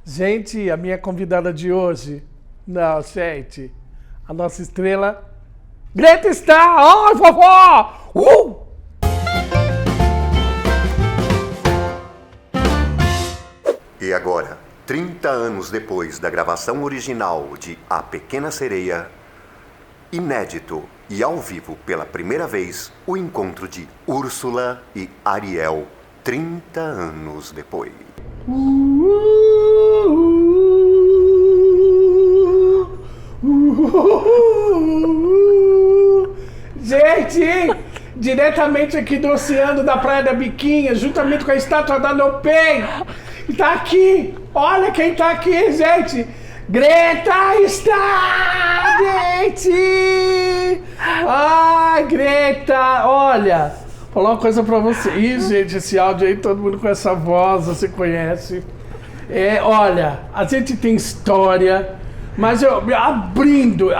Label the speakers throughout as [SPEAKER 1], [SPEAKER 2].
[SPEAKER 1] Gente, a minha convidada de hoje. Não, gente. A nossa estrela. Greta está! Ai, vovó!
[SPEAKER 2] E agora, 30 anos depois da gravação original de A Pequena Sereia, inédito e ao vivo pela primeira vez, o encontro de Úrsula e Ariel, 30 anos depois.
[SPEAKER 1] Gente, diretamente aqui do oceano da Praia da Biquinha, juntamente com a estátua da Nopem. Tá aqui, olha quem tá aqui, gente. Greta está, gente. Ai, Greta, olha, vou falar uma coisa pra você. Ih, gente, esse áudio aí, todo mundo com essa voz, você conhece. Olha, a gente tem história, mas eu abrindo,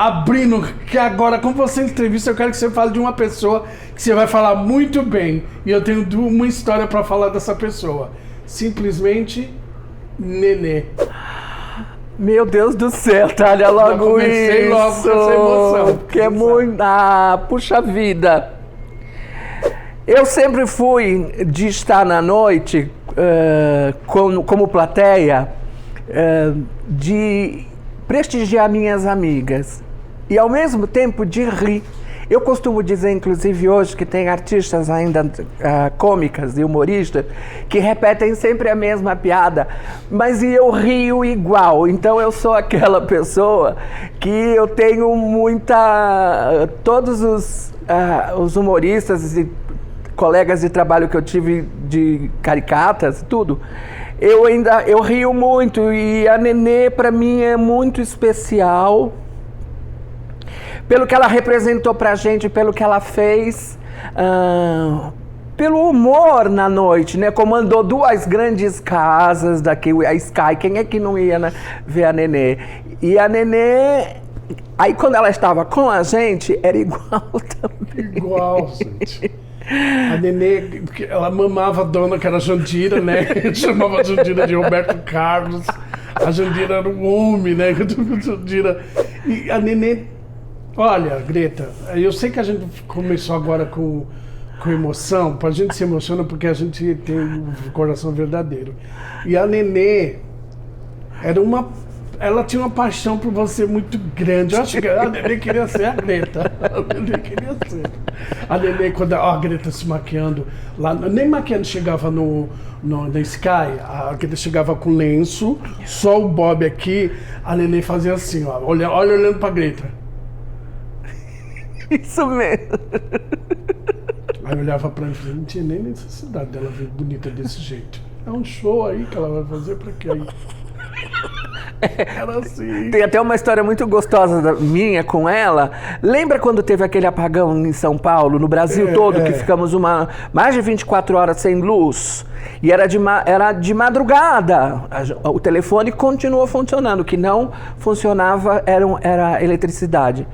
[SPEAKER 1] que agora, como você entrevista, eu quero que você fale de uma pessoa que você vai falar muito bem. E eu tenho uma história pra falar dessa pessoa. Simplesmente Nenê.
[SPEAKER 3] Meu Deus do céu, Thalia, logo
[SPEAKER 1] comecei
[SPEAKER 3] isso.
[SPEAKER 1] logo com essa emoção.
[SPEAKER 3] Que é muito... Ah, puxa vida. Eu sempre fui de estar na noite como plateia, de prestigiar minhas amigas e ao mesmo tempo de rir. Eu costumo dizer, inclusive hoje, que tem artistas ainda cômicas e humoristas que repetem sempre a mesma piada, mas eu rio igual. Então eu sou aquela pessoa que eu tenho muita... Todos os humoristas e colegas de trabalho que eu tive de caricatas e tudo, eu rio muito, e a Nenê para mim é muito especial pelo que ela representou pra gente, pelo que ela fez, pelo humor na noite, né? Comandou duas grandes casas daqui, a Sky, quem é que não ia, né, ver a Nenê? E a Nenê, aí quando ela estava com a gente, era igual também.
[SPEAKER 1] Igual, gente. A Nenê, ela mamava a dona, que era a Jandira, né? Chamava a Jandira de Roberto Carlos. A Jandira era um homem, né? Jandira. E a Nenê... Olha, Greta, eu sei que a gente começou agora com emoção, a gente se emociona porque a gente tem um coração verdadeiro. E a Nenê ela tinha uma paixão por você muito grande. Eu acho que a Nenê queria ser a Greta. A Nenê queria ser. A Nenê, quando a Greta se maquiando lá, nem maquiando chegava na Sky, a Greta chegava com lenço, só o Bob aqui, a Nenê fazia assim, ó, olha olhando pra Greta.
[SPEAKER 3] Isso mesmo.
[SPEAKER 1] Aí eu olhava pra ela e falei, não tinha nem necessidade dela ver bonita desse jeito. É um show aí que ela vai fazer, pra quê aí? Era assim.
[SPEAKER 3] Tem até uma história muito gostosa minha com ela. Lembra quando teve aquele apagão em São Paulo, no Brasil todo, que ficamos mais de 24 horas sem luz? E era de madrugada. O telefone continuou funcionando. O que não funcionava era a eletricidade.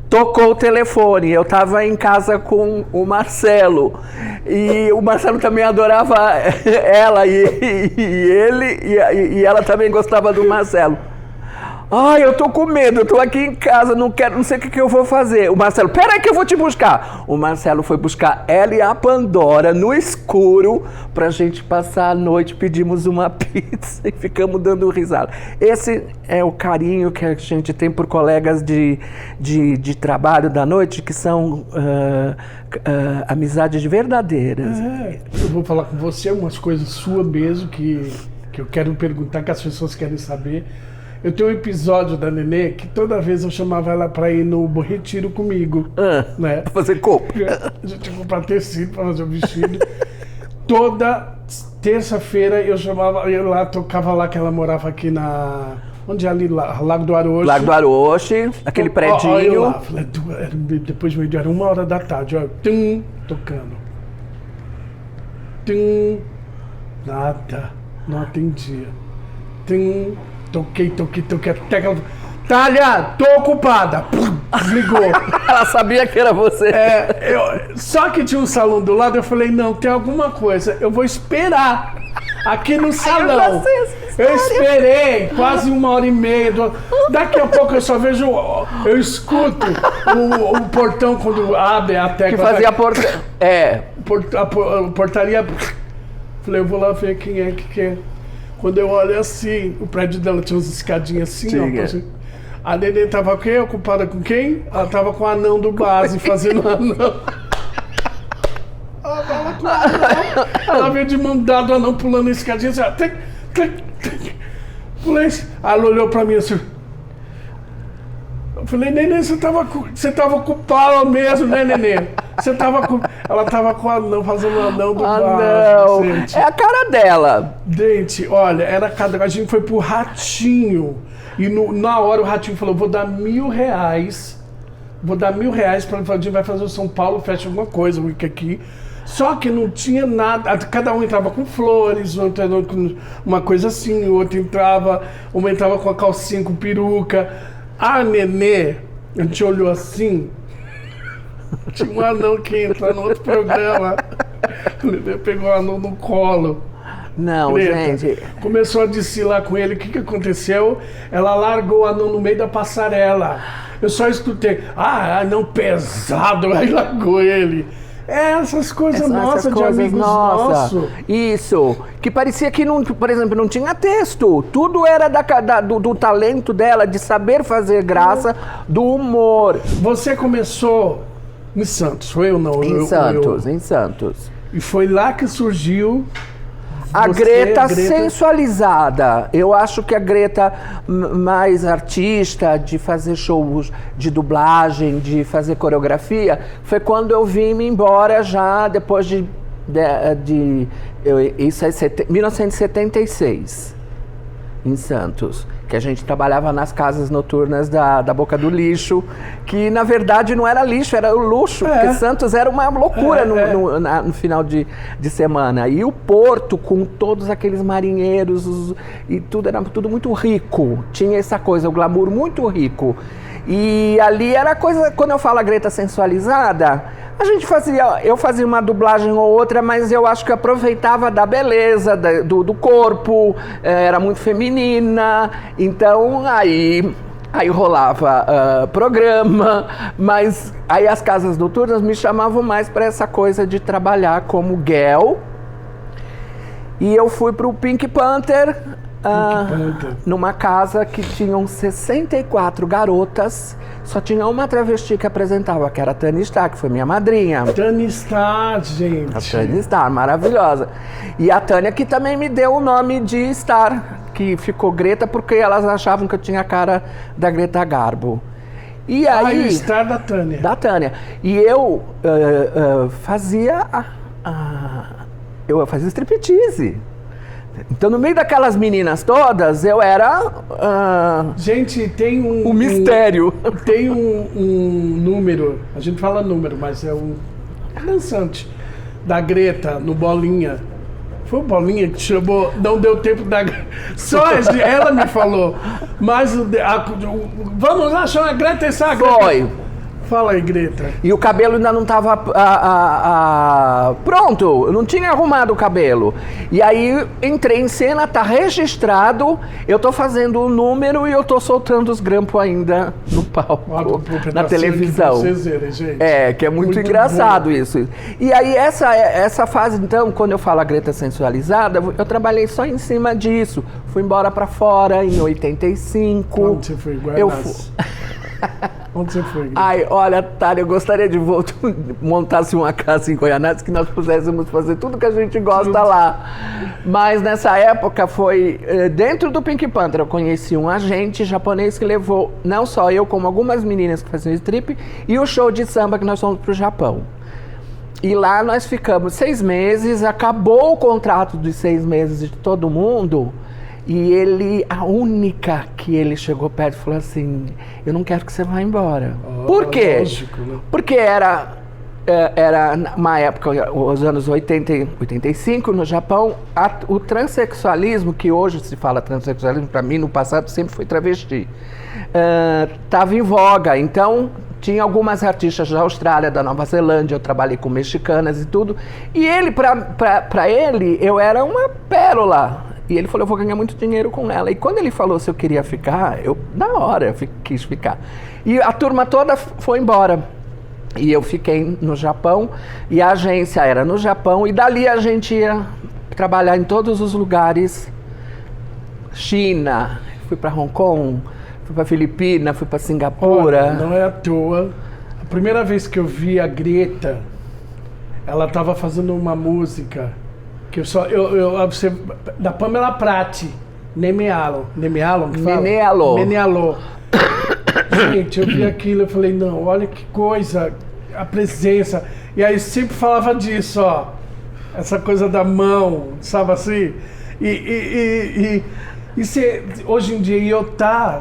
[SPEAKER 3] Tocou o telefone, eu estava em casa com o Marcelo, e o Marcelo também adorava ela, e ela também gostava do Marcelo. Ai, eu tô com medo, eu tô aqui em casa, não sei o que eu vou fazer. O Marcelo, peraí que eu vou te buscar. O Marcelo foi buscar ela e a Pandora no escuro pra gente passar a noite, pedimos uma pizza e ficamos dando risada. Esse é o carinho que a gente tem por colegas de trabalho da noite, que são amizades verdadeiras.
[SPEAKER 1] Eu vou falar com você umas coisas suas mesmo que eu quero perguntar, que as pessoas querem saber. Eu tenho um episódio da Nenê que toda vez eu chamava ela pra ir no retiro comigo. Né?
[SPEAKER 3] Pra fazer compra.
[SPEAKER 1] A gente ia comprar tecido pra fazer o vestido. Toda terça-feira eu chamava, eu lá, tocava lá, que ela morava aqui onde é ali, Lago do Aroche.
[SPEAKER 3] Lago do Aroche, aquele predinho.
[SPEAKER 1] Olha eu lá, falei, depois de meio-dia, era 1h da tarde, ó, tocando. Nada, não atendia. Toquei, até que ela... Thalia, tô ocupada. Desligou.
[SPEAKER 3] Ela sabia que era você.
[SPEAKER 1] Só que tinha um salão do lado, eu falei, não, tem alguma coisa, eu vou esperar aqui no salão.
[SPEAKER 3] história.
[SPEAKER 1] Eu esperei quase 1h30. Daqui a pouco eu só vejo, eu escuto o portão quando abre a tecla.
[SPEAKER 3] Que fazia
[SPEAKER 1] a portaria. Falei, eu vou lá ver quem é que quer. Quando eu olho assim, o prédio dela tinha umas escadinhas assim, ó. Assim. A Nenê tava o quê? Ocupada com quem? Ela tava com o anão do base, fazendo anão. Ela veio de mão dada, o anão pulando a escadinha, assim, pulei. Aí ela olhou pra mim assim. Eu falei, Nenê, você tava ocupado mesmo, né, Nenê? Ela tava com o anão, fazendo o anão do base, gente.
[SPEAKER 3] É a cara dela.
[SPEAKER 1] Gente, olha, era cada... A gente foi pro Ratinho. E na hora o Ratinho falou, vou dar R$1.000. Vou dar R$1.000 pra a gente vai fazer o São Paulo Fest, alguma coisa, aqui. Só que não tinha nada, cada um entrava com flores, um entrava com uma coisa assim, o outro entrava, uma entrava com a calcinha, com peruca. A Nenê, a gente olhou assim, tinha um anão que ia entrar no outro programa. A Nenê pegou o anão no colo.
[SPEAKER 3] Não,
[SPEAKER 1] Preta.
[SPEAKER 3] gente.
[SPEAKER 1] Começou a desfilar com ele, o que aconteceu? Ela largou o anão no meio da passarela. Eu só escutei, anão pesado, aí largou ele. Essas coisas nossas, de amigos nossos.
[SPEAKER 3] Isso, que parecia que, não, por exemplo, não tinha texto. Tudo era do talento dela, de saber fazer graça, do humor.
[SPEAKER 1] Você começou em Santos, foi ou não?
[SPEAKER 3] Em Santos.
[SPEAKER 1] E foi lá que surgiu...
[SPEAKER 3] A Greta sensualizada. Eu acho que a Greta mais artista, de fazer shows de dublagem, de fazer coreografia, foi quando eu vim me embora já depois isso é 1976, em Santos. Que a gente trabalhava nas casas noturnas da Boca do Lixo, que na verdade não era lixo, era o luxo, porque Santos era uma loucura no final de semana. E o porto, com todos aqueles marinheiros, e tudo era tudo muito rico, tinha essa coisa, o glamour muito rico. E ali era coisa, quando eu falo a Greta sensualizada, eu fazia uma dublagem ou outra, mas eu acho que aproveitava da beleza, do corpo, era muito feminina, então aí rolava programa, mas aí as casas noturnas me chamavam mais para essa coisa de trabalhar como girl, e eu fui pro Pink Panther, numa casa que tinham 64 garotas, só tinha uma travesti que apresentava, que era a Tânia Starr, que foi minha madrinha.
[SPEAKER 1] Tânia Starr, gente.
[SPEAKER 3] A Tânia Starr, maravilhosa. E a Tânia que também me deu o nome de Starr, que ficou Greta, porque elas achavam que eu tinha a cara da Greta Garbo. E aí...
[SPEAKER 1] o Starr da Tânia.
[SPEAKER 3] Da Tânia. E eu fazia striptease. Então, no meio daquelas meninas todas, eu era...
[SPEAKER 1] gente, tem um...
[SPEAKER 3] O mistério.
[SPEAKER 1] Tem um número, a gente fala número, mas é um dançante, da Greta, no Bolinha. Foi o Bolinha que chamou, não deu tempo da... Só ela me falou. Mas vamos lá, chama a Greta, essa Greta.
[SPEAKER 3] Foi.
[SPEAKER 1] Fala aí, Greta.
[SPEAKER 3] E o cabelo ainda não estava pronto, eu não tinha arrumado o cabelo. E aí entrei em cena, tá registrado, eu tô fazendo o número e eu tô soltando os grampos ainda no palco, na televisão. Que é muito engraçado bom. Isso. E aí essa fase, então, quando eu falo a Greta sensualizada, eu trabalhei só em cima disso. Fui embora pra fora em 85.
[SPEAKER 1] Onde você foi? Onde você foi?
[SPEAKER 3] Ai, olha, Tânia, eu gostaria de montasse uma casa em Goianésia que nós pudéssemos fazer tudo que a gente gosta lá. Mas nessa época foi dentro do Pink Panther. Eu conheci um agente japonês que levou não só eu, como algumas meninas que faziam strip e o show de samba que nós fomos pro Japão. E lá nós ficamos 6 meses, acabou o contrato de 6 meses de todo mundo. E a única que ele chegou perto e falou assim, eu não quero que você vá embora. Por quê?
[SPEAKER 1] Lógico, né?
[SPEAKER 3] Porque era uma época, os anos 80 e 85, no Japão, o transexualismo, que hoje se fala transexualismo, para mim no passado sempre foi travesti, estava em voga. Então tinha algumas artistas da Austrália, da Nova Zelândia, eu trabalhei com mexicanas e tudo, e ele, para ele, eu era uma pérola. E ele falou, eu vou ganhar muito dinheiro com ela. E quando ele falou se eu queria ficar, eu, na hora, quis ficar. E a turma toda foi embora. E eu fiquei no Japão, e a agência era no Japão, e dali a gente ia trabalhar em todos os lugares. China, fui para Hong Kong, fui para Filipina, fui para Singapura.
[SPEAKER 1] Olha, não é à toa. A primeira vez que eu vi a Greta, ela estava fazendo uma música que você, da Pamela Prati, Nemealo que fala? Nemealo. Gente, eu vi aquilo, eu falei, não, olha que coisa, a presença. E aí sempre falava disso, ó, essa coisa da mão, sabe assim? E hoje em dia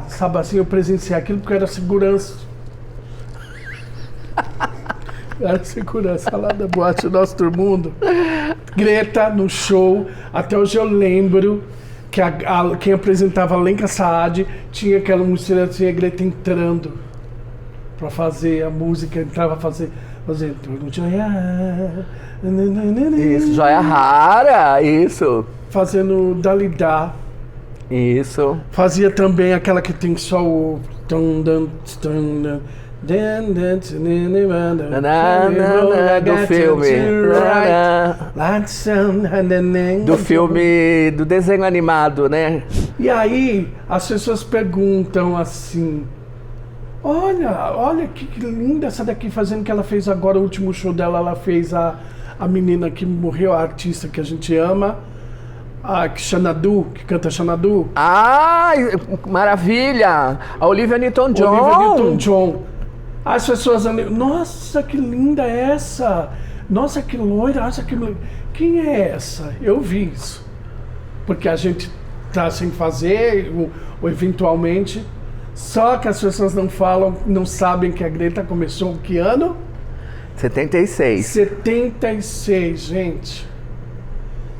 [SPEAKER 1] sabe assim, eu presenciei aquilo porque eu era segurança. Era segurança lá da Boate Nosso Mundo. Greta no show, até hoje eu lembro que quem apresentava a Lenka Saad tinha aquela música, tinha a Greta entrando pra fazer a música, entrava fazendo
[SPEAKER 3] Isso, joia rara, isso.
[SPEAKER 1] Fazendo Dalida.
[SPEAKER 3] Isso.
[SPEAKER 1] Fazia também aquela que tem só o
[SPEAKER 3] do filme do desenho animado, né?
[SPEAKER 1] E aí as pessoas perguntam assim, olha que linda essa daqui fazendo, que ela fez agora o último show dela, ela fez a menina que morreu, a artista que a gente ama, a Xanadu, que canta Xanadu.
[SPEAKER 3] Ai, maravilha! A Olivia Newton-John.
[SPEAKER 1] As pessoas, nossa, que linda essa! Nossa, que loira! Nossa, quem é essa? Eu vi isso. Porque a gente tá sem fazer, ou eventualmente. Só que as pessoas não falam, não sabem que a Greta começou que ano?
[SPEAKER 3] 76.
[SPEAKER 1] 76, gente.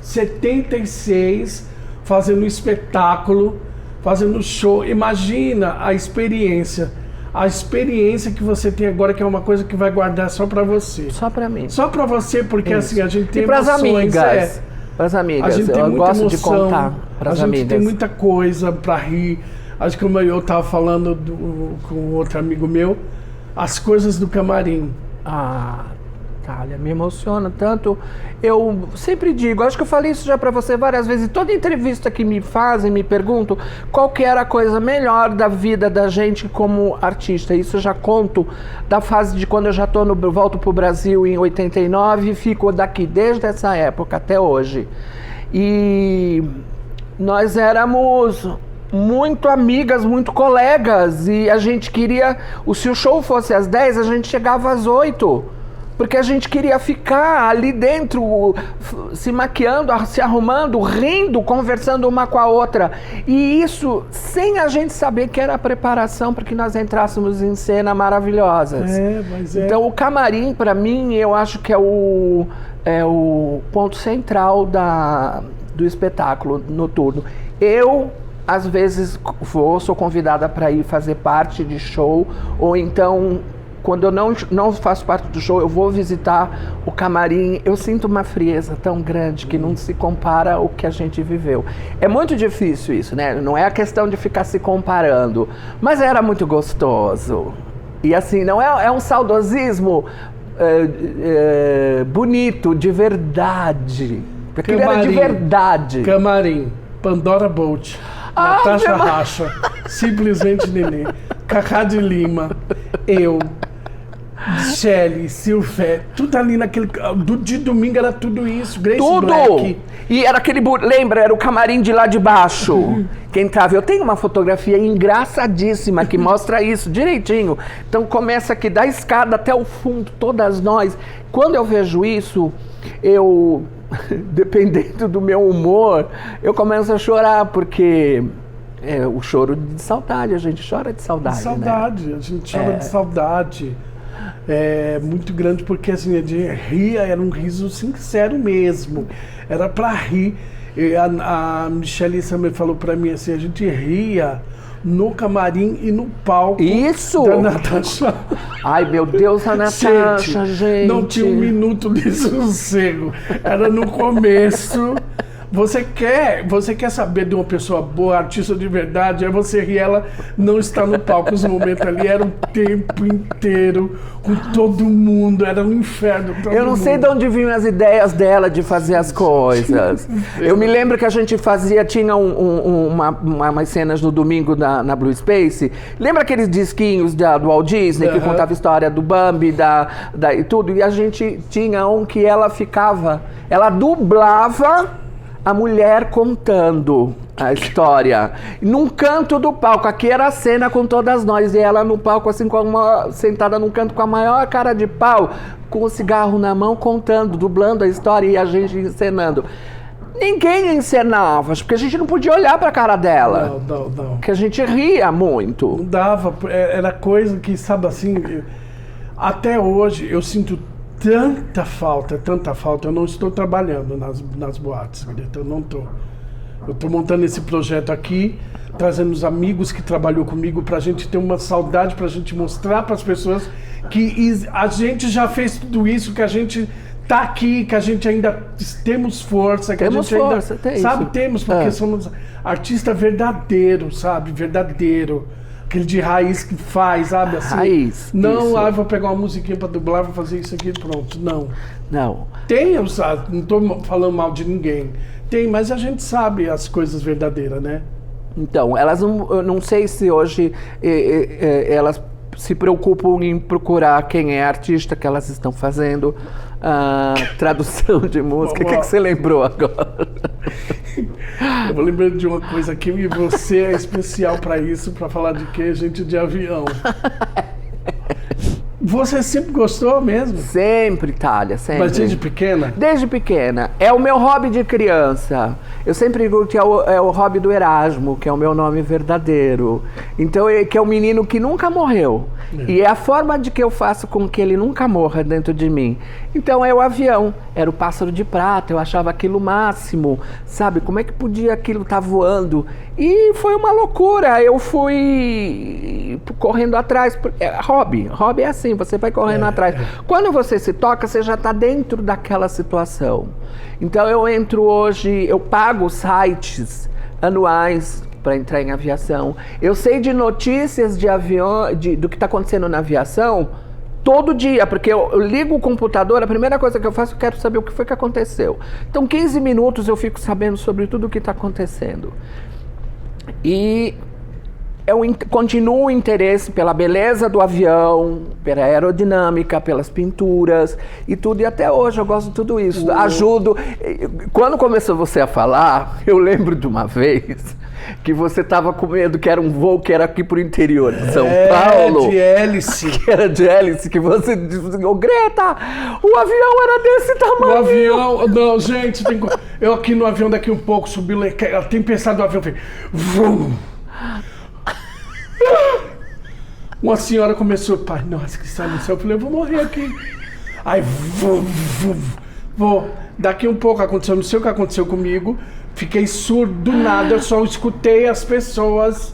[SPEAKER 1] 76, fazendo espetáculo, fazendo show. Imagina a experiência que você tem agora, que é uma coisa que vai guardar só pra você.
[SPEAKER 3] Só pra mim.
[SPEAKER 1] Só pra você, porque
[SPEAKER 3] Isso.
[SPEAKER 1] assim, a gente tem
[SPEAKER 3] e pras
[SPEAKER 1] emoções.
[SPEAKER 3] amigas. Pras amigas,
[SPEAKER 1] a gente tem
[SPEAKER 3] eu
[SPEAKER 1] muita
[SPEAKER 3] gosto
[SPEAKER 1] emoção,
[SPEAKER 3] de contar pras amigas.
[SPEAKER 1] A gente tem muita coisa pra rir. Acho que como eu tava falando com outro amigo meu, as coisas do camarim.
[SPEAKER 3] Thalia, me emociona tanto. Eu sempre digo, acho que eu falei isso já pra você várias vezes, toda entrevista que me fazem, me perguntam qual que era a coisa melhor da vida da gente como artista. Isso eu já conto da fase de quando eu já volto pro Brasil em 89 e fico daqui desde essa época até hoje. E nós éramos muito amigas, muito colegas, e a gente queria, se o show fosse às 10, a gente chegava às 8. Porque a gente queria ficar ali dentro, se maquiando, se arrumando, rindo, conversando uma com a outra. E isso sem a gente saber que era a preparação para que nós entrássemos em cena maravilhosas. Então o camarim, para mim, eu acho que é o ponto central do espetáculo noturno. Eu, às vezes, sou convidada para ir fazer parte de show, ou então, quando eu não faço parte do show, eu vou visitar o camarim, eu sinto uma frieza tão grande que não se compara ao que a gente viveu. É muito difícil isso, né? Não é a questão de ficar se comparando, mas era muito gostoso. E assim, não é um saudosismo bonito, de verdade. Porque ele era de verdade.
[SPEAKER 1] Camarim, Pandora Bolt, Natasha Racha, Simplesmente Nenê, Cacá de Lima, eu, Michele, Silvé, tudo ali naquele... De domingo era tudo isso, Grace
[SPEAKER 3] tudo.
[SPEAKER 1] Black.
[SPEAKER 3] E era aquele... Lembra? Era o camarim de lá de baixo. Que entrava. Eu tenho uma fotografia engraçadíssima que mostra isso direitinho. Então começa aqui da escada até o fundo, todas nós. Quando eu vejo isso, dependendo do meu humor, eu começo a chorar, porque... o choro de saudade, a gente chora de saudade.
[SPEAKER 1] De saudade, né? A gente chora de saudade. É muito grande, porque assim, a gente ria, era um riso sincero mesmo. Era pra rir. E a Michele também falou pra mim assim, a gente ria no camarim e no palco.
[SPEAKER 3] Isso!
[SPEAKER 1] Da Natasha.
[SPEAKER 3] Ai, meu Deus, a Natasha, gente.
[SPEAKER 1] Não tinha um minuto de sossego. Era no começo Você quer saber de uma pessoa boa, artista de verdade, é você rir, ela não está no palco. Os momentos ali era o tempo inteiro, com todo mundo, era um inferno.
[SPEAKER 3] Eu não sei de onde vinham as ideias dela de fazer as coisas. Eu me lembro que a gente tinha umas cenas no domingo na Blue Space. Lembra aqueles disquinhos do Walt Disney, que contava a história do Bambi e tudo? E a gente tinha um que ela dublava a mulher contando a história. Num canto do palco. Aqui era a cena com todas nós. E ela no palco, assim, sentada num canto com a maior cara de pau, com o cigarro na mão, contando, dublando a história e a gente encenando. Ninguém encenava, porque a gente não podia olhar pra cara dela.
[SPEAKER 1] Não.
[SPEAKER 3] Porque a gente ria muito.
[SPEAKER 1] Não dava. Era coisa que, sabe assim... Até hoje eu sinto tanta falta. Eu não estou trabalhando nas boates, Greta, eu não estou. Eu estou montando esse projeto aqui, trazendo os amigos que trabalhou comigo pra gente ter uma saudade, pra gente mostrar para as pessoas que a gente já fez tudo isso, que a gente tá aqui, que a gente ainda temos força, que
[SPEAKER 3] temos
[SPEAKER 1] a gente
[SPEAKER 3] força,
[SPEAKER 1] ainda...
[SPEAKER 3] tem
[SPEAKER 1] Sabe,
[SPEAKER 3] isso.
[SPEAKER 1] temos, porque somos artista verdadeiro, sabe? Verdadeiro. Aquele de raiz que faz, sabe? Assim,
[SPEAKER 3] raiz.
[SPEAKER 1] Não,
[SPEAKER 3] isso.
[SPEAKER 1] vou pegar uma musiquinha pra dublar, vou fazer isso aqui, pronto. Não. Tem, não tô falando mal de ninguém. Tem, mas a gente sabe as coisas verdadeiras, né?
[SPEAKER 3] Então, eu não sei se hoje elas se preocupam em procurar quem é artista que elas estão fazendo tradução de música. O que você lembrou agora?
[SPEAKER 1] Eu vou lembrando de uma coisa aqui, e você é especial para isso, para falar de quê? Gente de avião. Você sempre gostou mesmo?
[SPEAKER 3] Sempre, Thalia, sempre.
[SPEAKER 1] Mas desde pequena?
[SPEAKER 3] Desde pequena. É o meu hobby de criança. Eu sempre digo que é o hobby do Erasmo, que é o meu nome verdadeiro. Então, que é um menino que nunca morreu. E é a forma de que eu faço com que ele nunca morra dentro de mim. Então, é o avião. Era o pássaro de prata. Eu achava aquilo o máximo. Sabe? Como é que podia aquilo estar voando? E foi uma loucura. Eu fui correndo atrás. Hobby é assim, você vai correndo atrás. Quando você se toca, você já está dentro daquela situação. Então eu entro hoje, eu pago sites anuais para entrar em aviação. Eu sei de notícias de avião, do que está acontecendo na aviação todo dia, porque eu ligo o computador, a primeira coisa que eu faço, eu quero saber o que foi que aconteceu. Então 15 minutos eu fico sabendo sobre tudo o que está acontecendo. E eu continuo o interesse pela beleza do avião, pela aerodinâmica, pelas pinturas e tudo. E até hoje eu gosto de tudo isso. Ajudo. Quando começou você a falar, eu lembro de uma vez que você estava com medo que era um voo que era aqui pro interior de São Paulo.
[SPEAKER 1] De hélice.
[SPEAKER 3] Que era de hélice, que você disse, Greta, o avião era desse tamanho.
[SPEAKER 1] O avião, não, gente, eu aqui no avião daqui um pouco, subiu a tempestade do avião, fez... Vum. Uma senhora começou, pai, nossa, que está no céu. Eu falei, eu vou morrer aqui. Aí, vou. Daqui um pouco aconteceu, não sei o que aconteceu comigo. Fiquei surdo do nada, eu só escutei as pessoas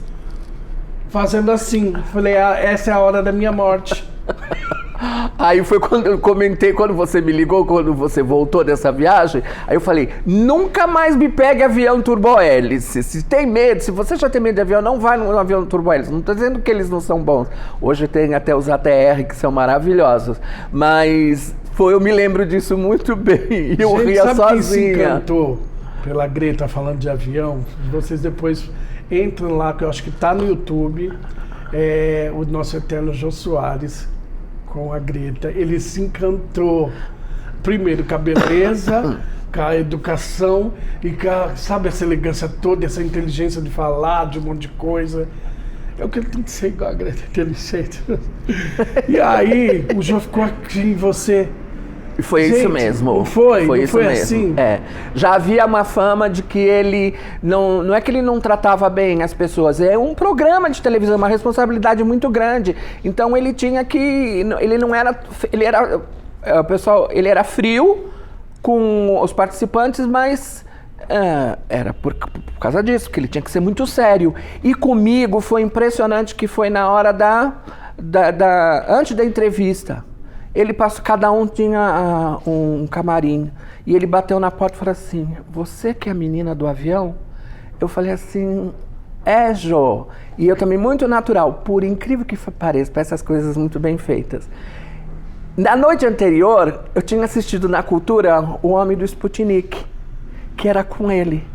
[SPEAKER 1] fazendo assim. Falei, essa é a hora da minha morte.
[SPEAKER 3] Aí foi quando eu comentei, quando você me ligou, quando você voltou dessa viagem, aí eu falei, nunca mais me pegue avião turbo-hélice. Se tem medo, se você já tem medo de avião, não vai no avião turbo-hélice. Não estou dizendo que eles não são bons. Hoje tem até os ATR que são maravilhosos. Mas eu me lembro disso muito bem. E eu ria
[SPEAKER 1] sabe
[SPEAKER 3] sozinha.
[SPEAKER 1] Quem se encantou pela Greta falando de avião? Vocês depois entram lá, que eu acho que está no YouTube, o nosso eterno Jô Soares, com a Greta. Ele se encantou, primeiro, com a beleza, com a educação e com sabe, essa elegância toda, essa inteligência de falar, de um monte de coisa. Eu quero ter que ser igual a Greta, inteligente. E aí, o Jô ficou aqui, você...
[SPEAKER 3] Foi isso mesmo.
[SPEAKER 1] Foi
[SPEAKER 3] isso mesmo.
[SPEAKER 1] Assim?
[SPEAKER 3] Já havia uma fama de que ele não é que ele não tratava bem as pessoas, é um programa de televisão, uma responsabilidade muito grande. Então ele tinha que, ele era frio com os participantes, mas era por causa disso, que ele tinha que ser muito sério. E comigo foi impressionante que foi na hora antes da entrevista. Ele passou, cada um tinha um camarim. E ele bateu na porta e falou assim, você que é a menina do avião? Eu falei assim, Jô. E eu também, muito natural, por incrível que pareça, para essas coisas muito bem feitas. Na noite anterior, eu tinha assistido na Cultura O Homem do Sputnik, que era com ele.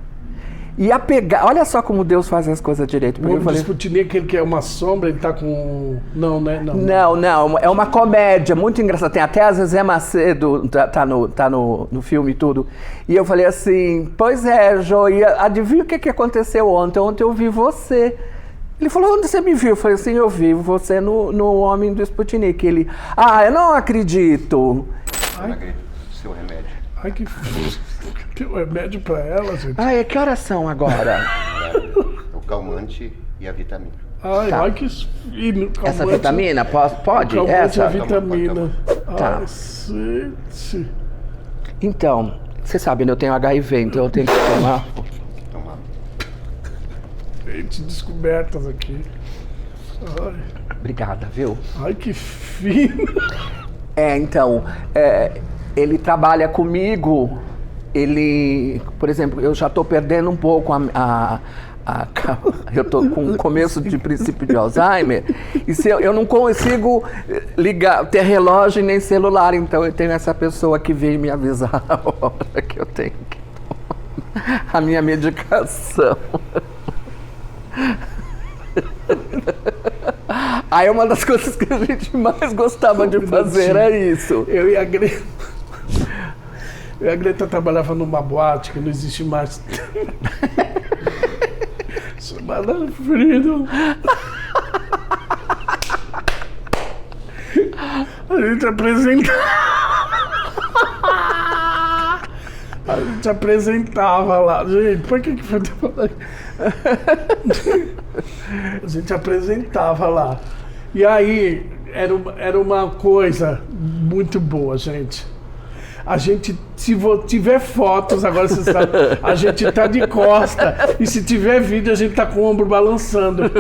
[SPEAKER 3] E a pegar, olha só como Deus faz as coisas direito.
[SPEAKER 1] O Homem do Sputnik, aquele que é uma sombra, ele tá com... Não, né?
[SPEAKER 3] Não, é uma comédia muito engraçada. Tem até a Zezé Macedo, tá no filme e tudo. E eu falei assim, pois é, Jô, e adivinha o que aconteceu ontem? Ontem eu vi você. Ele falou, onde você me viu? Eu falei assim, eu vi você no Homem do Sputnik. Ele, eu não acredito.
[SPEAKER 2] Seu remédio.
[SPEAKER 1] Ai, que... Tem um remédio pra ela, gente.
[SPEAKER 3] Que horas são agora?
[SPEAKER 2] O calmante e a vitamina.
[SPEAKER 1] Ai, que fino. Calmante.
[SPEAKER 3] Essa vitamina, pode?
[SPEAKER 1] Calmante
[SPEAKER 3] Essa?
[SPEAKER 1] a vitamina.
[SPEAKER 3] Tá.
[SPEAKER 1] Gente.
[SPEAKER 3] Então, você sabe, né? Eu tenho HIV, então eu tenho que tomar.
[SPEAKER 1] Gente, descobertas aqui.
[SPEAKER 3] Obrigada, viu?
[SPEAKER 1] Ai, que fino.
[SPEAKER 3] Então, ele trabalha comigo. Ele, por exemplo, eu já estou perdendo um pouco eu estou com um começo de princípio de Alzheimer, e se eu não consigo ter relógio nem celular, então eu tenho essa pessoa que veio me avisar a hora que eu tenho que tomar a minha medicação. Aí uma das coisas que a gente mais gostava de fazer era isso.
[SPEAKER 1] Eu e a Greta trabalhava numa boate que não existe mais. Chamada Freedom. A gente apresentava lá. Gente, por que foi? A gente apresentava lá. E aí, era uma coisa muito boa, gente. A gente, se tiver fotos, agora você sabe, a gente tá de costa. E se tiver vídeo, a gente tá com o ombro balançando.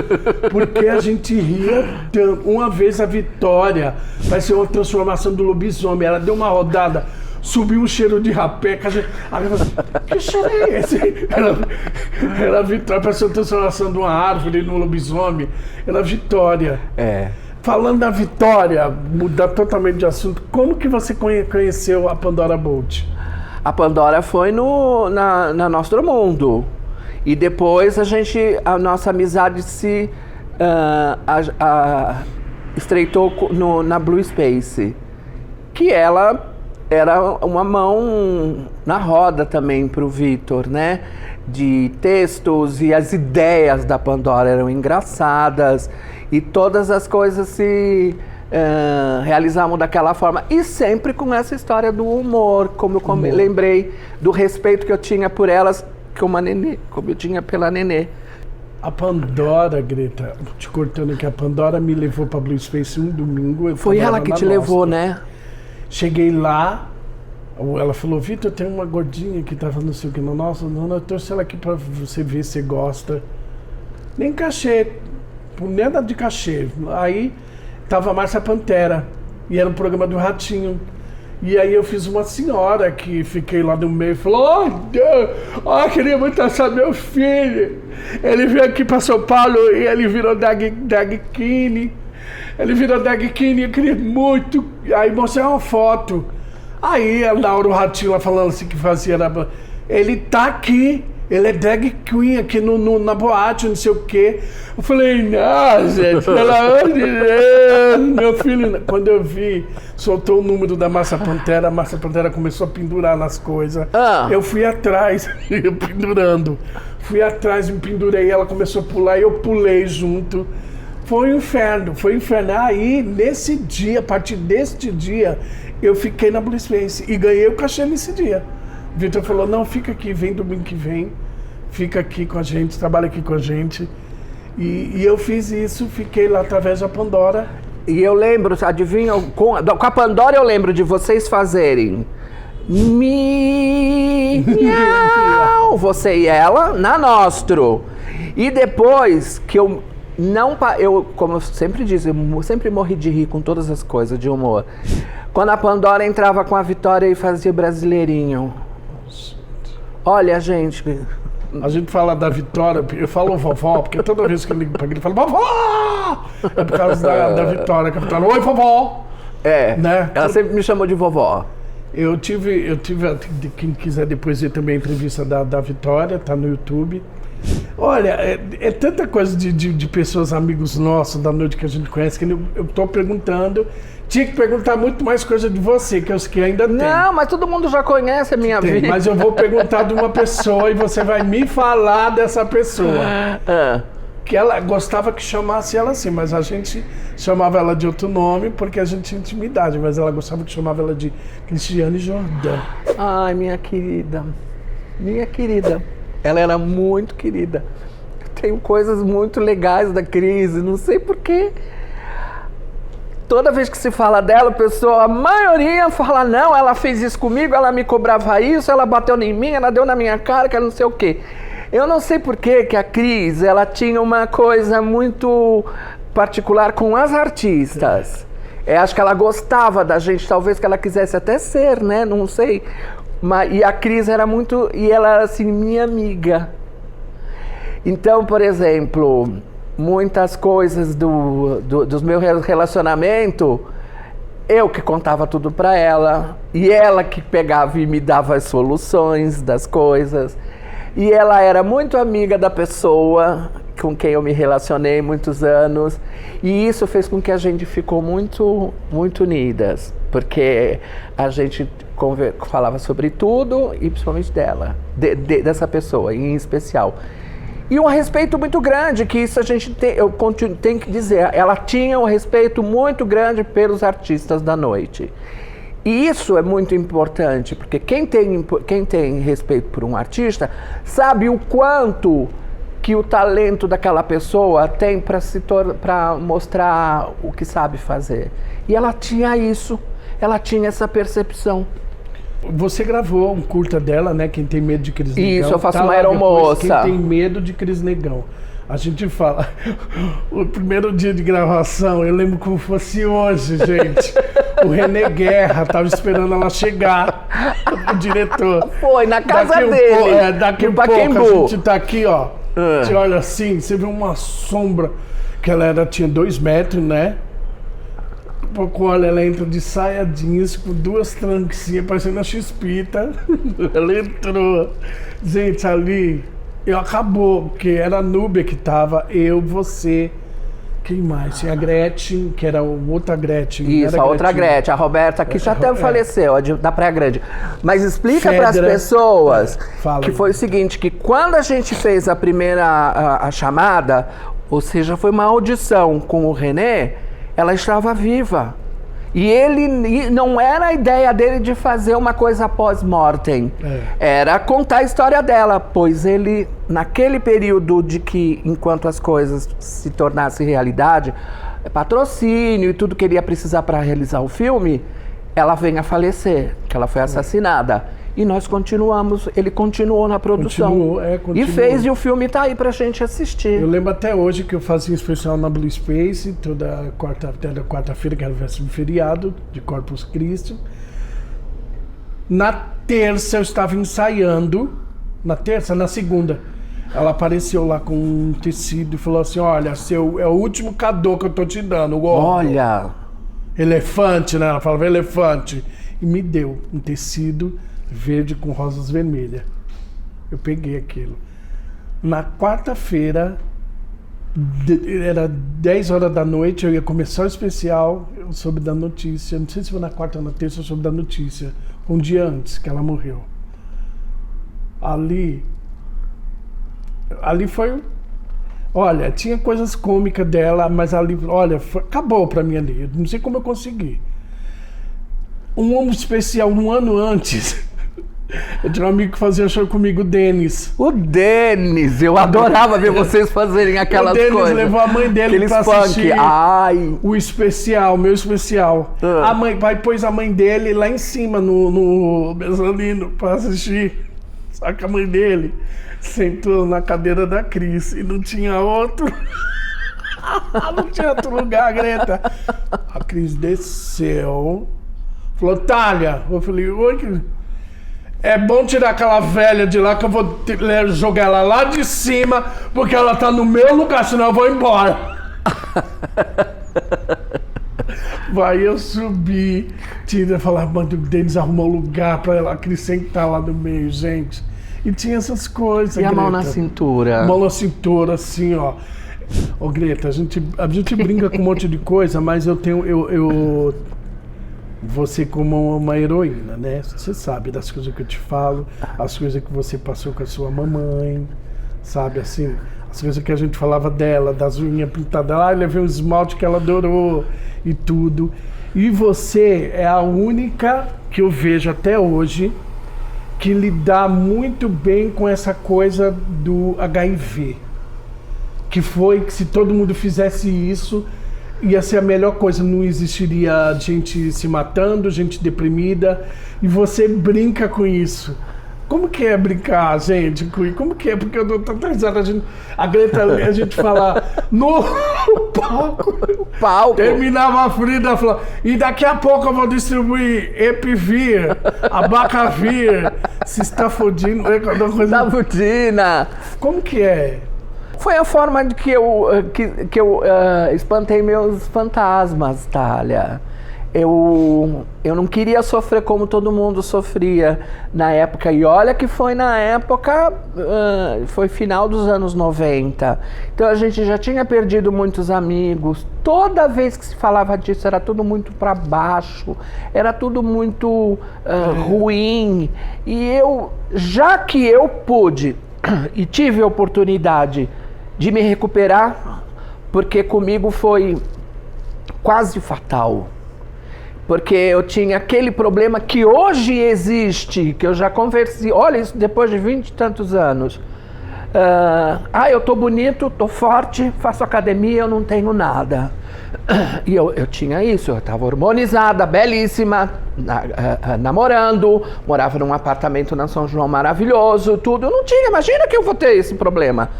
[SPEAKER 1] Porque a gente ria tanto. Uma vez a Vitória vai ser uma transformação do lobisomem. Ela deu uma rodada, subiu um cheiro de rapé. Que cheiro é esse? Era a Vitória, parecia uma transformação de uma árvore no lobisomem. Era a Vitória. Falando da Vitória, mudar totalmente de assunto, como que você conheceu a Pandora Bolt?
[SPEAKER 3] A Pandora foi na Nostro Mundo. E depois a nossa amizade se estreitou na Blue Space. Que ela era uma mão na roda também para o Vitor, né? De textos, e as ideias da Pandora eram engraçadas. E todas as coisas se realizavam daquela forma. E sempre com essa história do humor, como eu lembrei do respeito que eu tinha por elas, como eu tinha pela Nenê.
[SPEAKER 1] A Pandora, Greta, te cortando aqui, a Pandora me levou pra Blue Space um domingo.
[SPEAKER 3] Foi ela que te levou, né?
[SPEAKER 1] Cheguei lá, ela falou, Vitor, tem uma gordinha que tava não sei o que. Nossa, não, eu trouxe ela aqui pra você ver se gosta. Nem cachê. Nada de cachê. Aí tava a Márcia Pantera e era um programa do Ratinho. E aí eu fiz uma senhora que fiquei lá no meio e falou: queria muito achar meu filho. Ele veio aqui para São Paulo e ele virou drag king. Ele virou drag king, eu queria muito. Aí mostrei uma foto. Aí a Laura, o Ratinho lá falando assim que fazia. Ele tá aqui. Ele é drag queen aqui na boate, não sei o quê. Eu falei, não, gente, pelo amor de Deus, meu filho. Quando eu vi, soltou o número da Márcia Pantera, a Márcia Pantera começou a pendurar nas coisas. Eu fui atrás, pendurando. Fui atrás, me pendurei, ela começou a pular e eu pulei junto. Foi um inferno, foi um inferno. Aí, nesse dia, a partir deste dia, eu fiquei na Blue Space e ganhei o cachê nesse dia. Vitor falou, não, fica aqui, vem domingo que vem, fica aqui com a gente, trabalha aqui com a gente. E eu fiz isso, fiquei lá através da Pandora.
[SPEAKER 3] E eu lembro, adivinha, com a Pandora eu lembro de vocês fazerem miau, você e ela, na Nostro. E depois que eu não, eu, como eu sempre disse, eu sempre morri de rir com todas as coisas de humor. Quando a Pandora entrava com a Vitória e fazia Brasileirinho. Olha, gente...
[SPEAKER 1] A gente fala da Vitória, eu falo vovó, porque toda vez que eu ligo pra ele, eu falo vovó! É por causa da Vitória, que a Vitória, oi vovó! Né?
[SPEAKER 3] Ela sempre me chamou de vovó.
[SPEAKER 1] Eu tive, quem quiser depois ver também a entrevista da Vitória, tá no YouTube. Olha, é tanta coisa de pessoas, amigos nossos, da noite que a gente conhece, que eu tô perguntando. Tinha que perguntar muito mais coisa de você, que eu sei que ainda tem.
[SPEAKER 3] Não, mas todo mundo já conhece a minha vida.
[SPEAKER 1] Mas eu vou perguntar de uma pessoa e você vai me falar dessa pessoa. Que ela gostava que chamasse ela assim, mas a gente chamava ela de outro nome porque a gente tinha intimidade, mas ela gostava que chamava ela de Cristiane Jordan.
[SPEAKER 3] Ai, minha querida. Minha querida. Ela era muito querida. Eu tenho coisas muito legais da Cris, não sei porquê. Toda vez que se fala dela, a maioria fala, não, ela fez isso comigo, ela me cobrava isso, ela bateu em mim, ela deu na minha cara, que ela não sei o quê. Eu não sei porquê que a Cris, ela tinha uma coisa muito particular com as artistas. Acho que ela gostava da gente, talvez que ela quisesse até ser, né, não sei. E a Cris era muito, e ela era assim, minha amiga. Então, por exemplo... muitas coisas dos meus relacionamentos, eu que contava tudo pra ela, e ela que pegava e me dava as soluções das coisas. E ela era muito amiga da pessoa com quem eu me relacionei muitos anos, e isso fez com que a gente ficou muito, muito unidas, porque a gente falava sobre tudo, e principalmente dela, dessa pessoa em especial. E um respeito muito grande, que isso a gente tem que dizer, ela tinha um respeito muito grande pelos artistas da noite. E isso é muito importante, porque quem tem respeito por um artista sabe o quanto que o talento daquela pessoa tem para mostrar o que sabe fazer. E ela tinha isso, ela tinha essa percepção.
[SPEAKER 1] Você gravou um curta dela, né? Quem tem medo de Cris Negão.
[SPEAKER 3] Isso, eu faço uma aeromoça.
[SPEAKER 1] Quem tem medo de Cris Negão. A gente fala, o primeiro dia de gravação, eu lembro como fosse hoje, gente. O René Guerra tava esperando ela chegar, o diretor.
[SPEAKER 3] Foi, na casa dele.
[SPEAKER 1] Daqui a pouco a gente tá aqui, ó. Você olha assim, você vê uma sombra, que ela tinha 2 metros, né? Pouco, olha, ela entra de saia jeans com 2 tranquinhas, parecendo a X-Pita. Ela entrou. Gente, ali, acabou, porque era a Núbia que tava, eu, você, quem mais? Tinha a Gretchen, que era outra Gretchen.
[SPEAKER 3] Isso, a outra Gretchen, a Roberta, que já até faleceu, da Praia Grande. Mas explica para as pessoas que foi o seguinte, que quando a gente fez a primeira a chamada, ou seja, foi uma audição com o René, ela estava viva. E não era a ideia dele de fazer uma coisa pós-mortem. Era contar a história dela, pois ele, naquele período de que, enquanto as coisas se tornassem realidade, patrocínio e tudo que ele ia precisar para realizar o filme, ela vem a falecer, que ela foi assassinada. E nós continuamos, ele continuou na produção. Continuou. E fez, e o filme tá aí pra gente assistir.
[SPEAKER 1] Eu lembro até hoje que eu fazia um especial na Blue Space, toda quarta-feira, que era o feriado de Corpus Christi. Na terça eu estava ensaiando, na segunda, ela apareceu lá com um tecido e falou assim, olha, é o último cadô que eu tô te dando.
[SPEAKER 3] Olha!
[SPEAKER 1] Elefante, né? Ela falava elefante. E me deu um tecido verde com rosas vermelhas. Eu peguei aquilo. Na quarta-feira, era 10 horas da noite, eu ia começar o especial, eu soube da notícia, não sei se foi na quarta ou na terça, eu soube da notícia, um dia antes que ela morreu. Ali foi... Olha, tinha coisas cômicas dela, mas ali, olha, acabou pra mim ali, eu não sei como eu consegui. Um especial, um ano antes... Eu tinha um amigo que fazia show comigo, o Denis.
[SPEAKER 3] O Denis, eu adorava ver vocês fazerem aquelas coisas. O Denis
[SPEAKER 1] levou a mãe dele pra assistir o especial, meu especial. A mãe, pai pôs a mãe dele lá em cima no mezanino pra assistir. Só que a mãe dele sentou na cadeira da Cris e não tinha outro. Não tinha outro lugar, Greta. A Cris desceu. Falou, Thalia. Eu falei, oi, Cris. É bom tirar aquela velha de lá que eu vou jogar ela lá de cima, porque ela tá no meu lugar, senão eu vou embora. Aí eu subi, tira, falar, mano, o Denis arrumou lugar pra ela, a Cris sentar lá no meio, gente. E tinha essas coisas,
[SPEAKER 3] E a mão na cintura?
[SPEAKER 1] Mão na cintura, assim, ó. Ô, Greta, a gente brinca com um monte de coisa, mas eu tenho... Você como uma heroína, né? Você sabe das coisas que eu te falo, as coisas que você passou com a sua mamãe, sabe, assim, as coisas que a gente falava dela, das unhas pintadas, eu levei um esmalte que ela adorou e tudo. E você é a única que eu vejo até hoje que lidar muito bem com essa coisa do HIV. Que foi que se todo mundo fizesse isso, ia ser a melhor coisa, não existiria gente se matando, gente deprimida, e você brinca com isso. Como que é brincar, gente? Como que é? Porque eu dou tanta risada, a Greta, a gente fala no palco. Terminava a Frida, falou, e daqui a pouco eu vou distribuir Epivir, Abacavir, Cistafodina,
[SPEAKER 3] Cistafodina.
[SPEAKER 1] Como que é?
[SPEAKER 3] Foi a forma de que eu espantei meus fantasmas, Thalia. Eu não queria sofrer como todo mundo sofria na época. E olha que foi na época, foi final dos anos 90. Então a gente já tinha perdido muitos amigos. Toda vez que se falava disso era tudo muito para baixo, era tudo muito ruim. E já que eu pude e tive a oportunidade de me recuperar, porque comigo foi quase fatal. Porque eu tinha aquele problema que hoje existe, que eu já conversei, olha isso depois de 20 e tantos anos. Eu tô bonito, tô forte, faço academia, eu não tenho nada. E eu tinha isso, eu estava hormonizada, belíssima, namorando, morava num apartamento na São João maravilhoso, tudo. Eu não tinha, imagina que eu vou ter esse problema.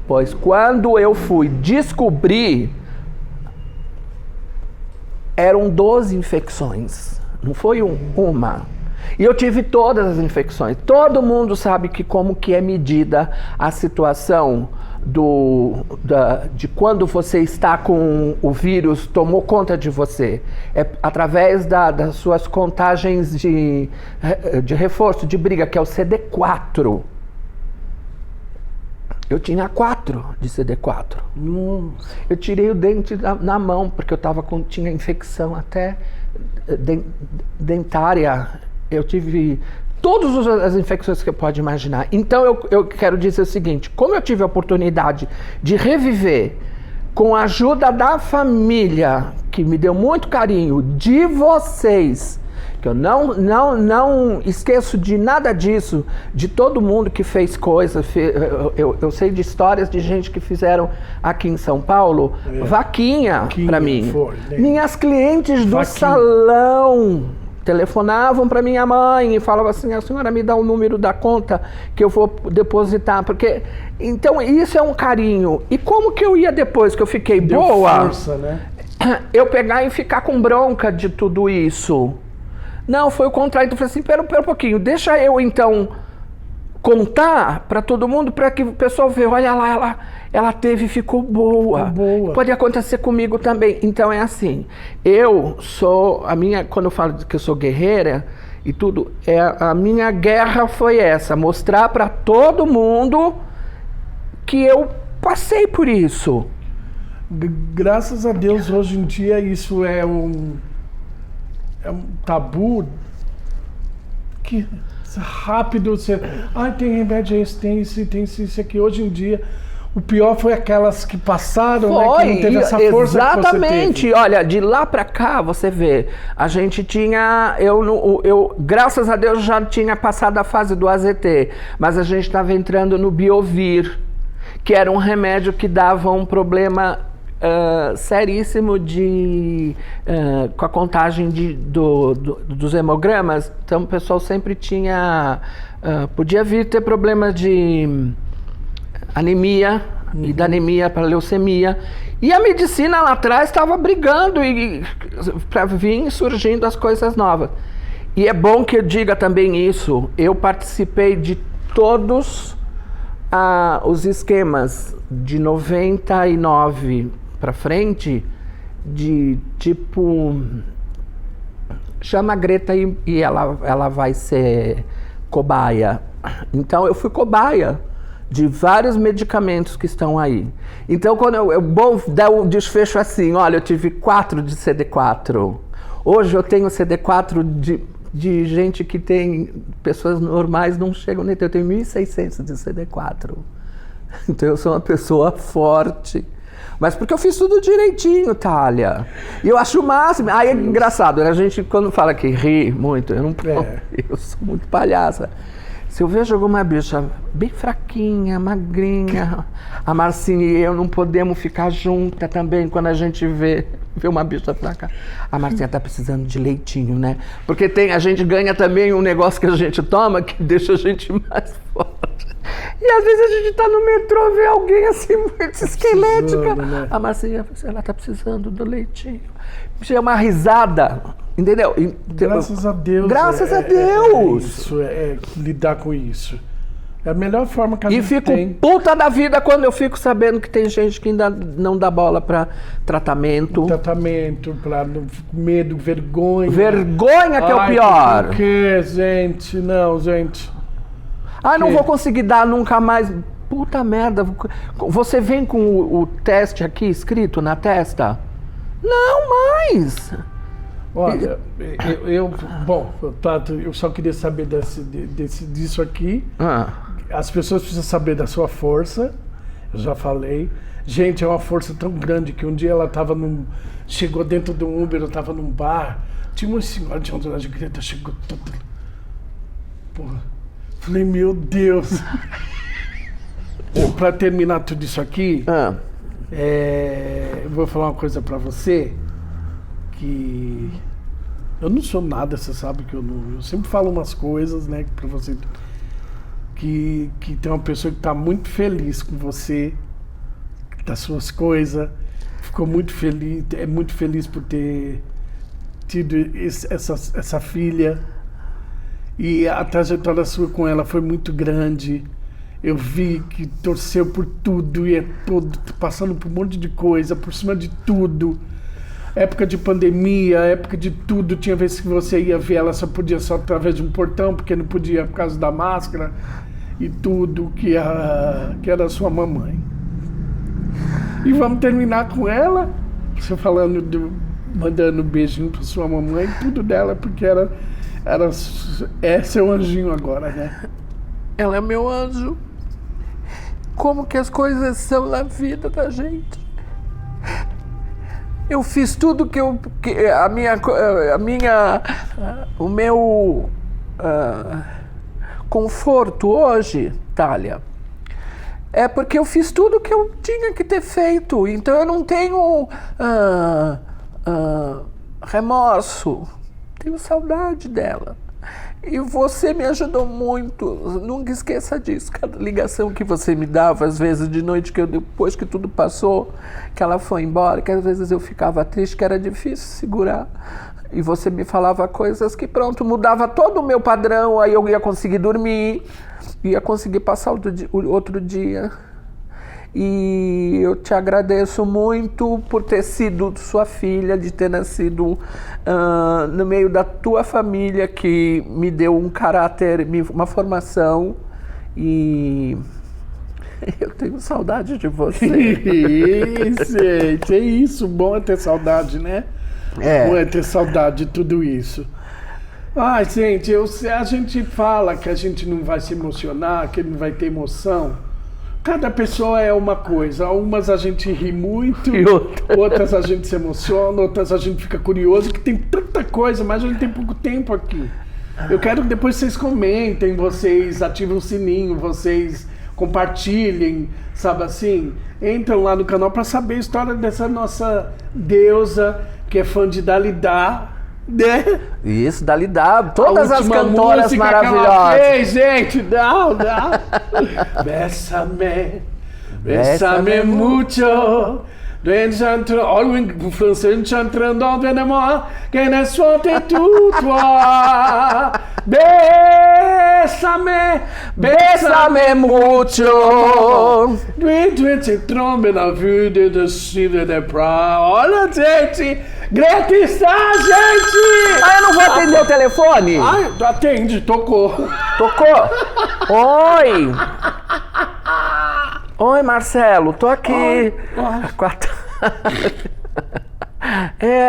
[SPEAKER 3] Pois quando eu fui descobrir, eram 12 infecções, não foi uma. E eu tive todas as infecções. Todo mundo sabe como que é medida a situação de quando você está com o vírus, tomou conta de você. É através das suas contagens de reforço, de briga, que é o CD4. Eu tinha 4 de CD4. Eu tirei o dente na mão, porque eu tinha infecção até dentária. Eu tive todas as infecções que você pode imaginar. Então eu quero dizer o seguinte, como eu tive a oportunidade de reviver com a ajuda da família, que me deu muito carinho, de vocês, que eu não esqueço de nada disso, de todo mundo que fez coisas. Eu sei de histórias de gente que fizeram aqui em São Paulo, vaquinha para mim. Minhas clientes do salão telefonavam para minha mãe e falavam assim, a senhora me dá o número da conta que eu vou depositar, porque... Então isso é um carinho. E como que eu ia depois que eu fiquei boa,
[SPEAKER 1] força, né?
[SPEAKER 3] Eu pegar e ficar com bronca de tudo isso? Não, foi o contrário. Então eu falei assim, pera um pouquinho, deixa eu então contar para todo mundo, para que o pessoal veja, olha lá, ela teve e ficou boa. Pode acontecer comigo também. Então é assim, quando eu falo que eu sou guerreira e tudo, a minha guerra foi essa, mostrar para todo mundo que eu passei por isso.
[SPEAKER 1] Graças a Deus, hoje em dia isso é um tabu que rápido você... tem remédio esse, tem isso aqui. Hoje em dia, o pior foi aquelas que passaram, né, que não teve essa força.
[SPEAKER 3] Exatamente.
[SPEAKER 1] Que você teve.
[SPEAKER 3] Olha, de lá pra cá, você vê, a gente tinha... Eu, graças a Deus, já tinha passado a fase do AZT, mas a gente estava entrando no Biovir, que era um remédio que dava um problema seríssimo com a contagem dos hemogramas. Então o pessoal sempre tinha... podia vir ter problema de anemia, e da anemia para leucemia. E a medicina lá atrás estava brigando para vir surgindo as coisas novas. E é bom que eu diga também isso, eu participei de todos os esquemas de 99 para frente, de tipo, chama a Greta e ela vai ser cobaia. Então eu fui cobaia de vários medicamentos que estão aí. Então quando eu bom dar um desfecho assim, olha, eu tive 4 de CD4. Hoje eu tenho CD4 de gente que tem, pessoas normais não chegam nem, eu tenho 1.600 de CD4. Então eu sou uma pessoa forte. Mas porque eu fiz tudo direitinho, Thalia. E eu acho o máximo. Aí é engraçado, a gente quando fala que ri muito, eu sou muito palhaça. Se eu vejo alguma bicha bem fraquinha, magrinha, a Marcinha e eu não podemos ficar juntas também quando a gente vê uma bicha fraca. A Marcinha tá precisando de leitinho, né? Porque a gente ganha também um negócio que a gente toma que deixa a gente mais forte. E às vezes a gente tá no metrô, vê alguém assim muito esquelética. Né? A Marcinha, ela tá precisando do leitinho. É uma risada, entendeu?
[SPEAKER 1] Graças a Deus.
[SPEAKER 3] Graças a Deus.
[SPEAKER 1] Lidar com isso. É a melhor forma que a gente
[SPEAKER 3] tem. E fico puta da vida quando eu fico sabendo que tem gente que ainda não dá bola pra tratamento.
[SPEAKER 1] Pra medo, vergonha.
[SPEAKER 3] Vergonha que é o pior.
[SPEAKER 1] Por que, gente? Não, gente.
[SPEAKER 3] Não vou conseguir dar nunca mais. Puta merda. Você vem com o teste aqui escrito na testa? Não mais.
[SPEAKER 1] Olha, eu só queria saber disso aqui. As pessoas precisam saber da sua força. Eu já falei. Gente, é uma força tão grande que um dia ela chegou dentro do Uber, eu estava num bar. Tinha uma senhora de Honduras de Greta, chegou toda. Porra. Falei, meu Deus. Para terminar tudo isso aqui, eu vou falar uma coisa para você, que eu não sou nada, você sabe que eu sempre falo umas coisas, né, para você, que tem uma pessoa que está muito feliz com você, das suas coisas, ficou muito feliz, é muito feliz por ter tido essa filha, e a trajetória sua com ela foi muito grande. Eu vi que torceu por tudo e passando por um monte de coisa, por cima de tudo. Época de pandemia, época de tudo. Tinha vezes que você ia ver ela, só podia só através de um portão, porque não podia por causa da máscara e tudo, que era a sua mamãe. E vamos terminar com ela, você mandando um beijinho pra sua mamãe, tudo dela, porque é seu anjinho agora, né?
[SPEAKER 3] Ela é meu anjo. Como que as coisas são na vida da gente. Eu fiz tudo o meu conforto hoje, Thalia, é porque eu fiz tudo que eu tinha que ter feito. Então eu não tenho remorso. Tenho saudade dela. E você me ajudou muito, nunca esqueça disso. Cada ligação que você me dava, às vezes de noite, depois que tudo passou, que ela foi embora, que às vezes eu ficava triste, que era difícil segurar. E você me falava coisas que pronto, mudava todo o meu padrão, aí eu ia conseguir dormir, ia conseguir passar o outro dia. E eu te agradeço muito por ter sido sua filha, de ter nascido no meio da tua família, que me deu um caráter, uma formação, e eu tenho saudade de você.
[SPEAKER 1] Gente, é isso, bom é ter saudade, né? Bom é ter saudade de tudo isso. Ai, gente, a gente fala que a gente não vai se emocionar, que não vai ter emoção. Cada pessoa é uma coisa, umas a gente ri muito, outras a gente se emociona, outras a gente fica curioso, que tem tanta coisa, mas a gente tem pouco tempo aqui. Eu quero que depois vocês comentem, vocês ativem o sininho, vocês compartilhem, sabe assim? Entram lá no canal para saber a história dessa nossa deusa, que é fã de Dalida, né?
[SPEAKER 3] Isso, Dalida, todas as cantoras maravilhosas.
[SPEAKER 1] Ei, gente, não. Bésame, Bésame mucho. Olha o francês entrando ao veneno, que ne sote tu toi. Bésame mucho. Tu se trombe na vida do Cida de Pra. Olha, gente. Greta está, gente.
[SPEAKER 3] Ah, eu não vou atender o telefone?
[SPEAKER 1] Ai, atende, tocou.
[SPEAKER 3] Tocou? Oi! Oi, Marcelo, tô aqui.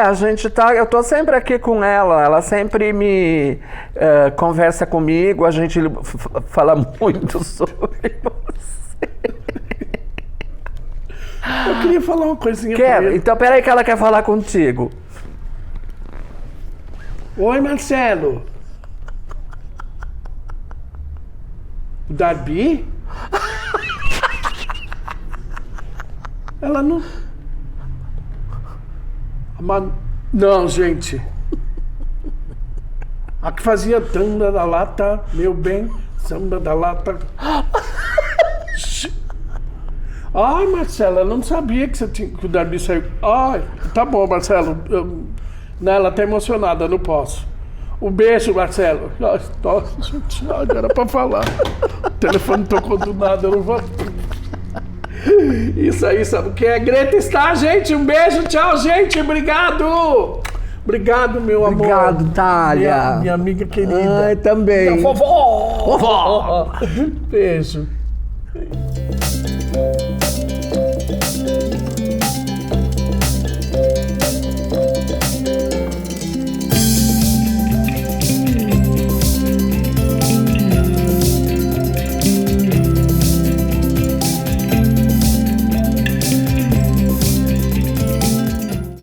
[SPEAKER 3] A gente tá. Eu tô sempre aqui com ela. Ela sempre me conversa comigo. A gente fala muito sobre você.
[SPEAKER 1] Eu queria falar uma coisinha pra
[SPEAKER 3] Quer?
[SPEAKER 1] ele.
[SPEAKER 3] Então, peraí que ela quer falar contigo.
[SPEAKER 1] Oi, Marcelo. O Darby? Ela não... Não, gente. A que fazia tanda da lata, meu bem, samba da lata. Ai, Marcelo, eu não sabia que o Darby saiu. Ai, tá bom, Marcelo. Não, ela tá emocionada, eu não posso. Um beijo, Marcelo. Nossa, agora pra falar. O telefone tocou do nada, eu não vou... Isso aí, sabe o que é? Greta está, gente. Um beijo, tchau, gente. Obrigado. Obrigado, meu amor.
[SPEAKER 3] Obrigado, Thalia.
[SPEAKER 1] Minha amiga querida.
[SPEAKER 3] Ai, também.
[SPEAKER 1] Minha vovó. Beijo.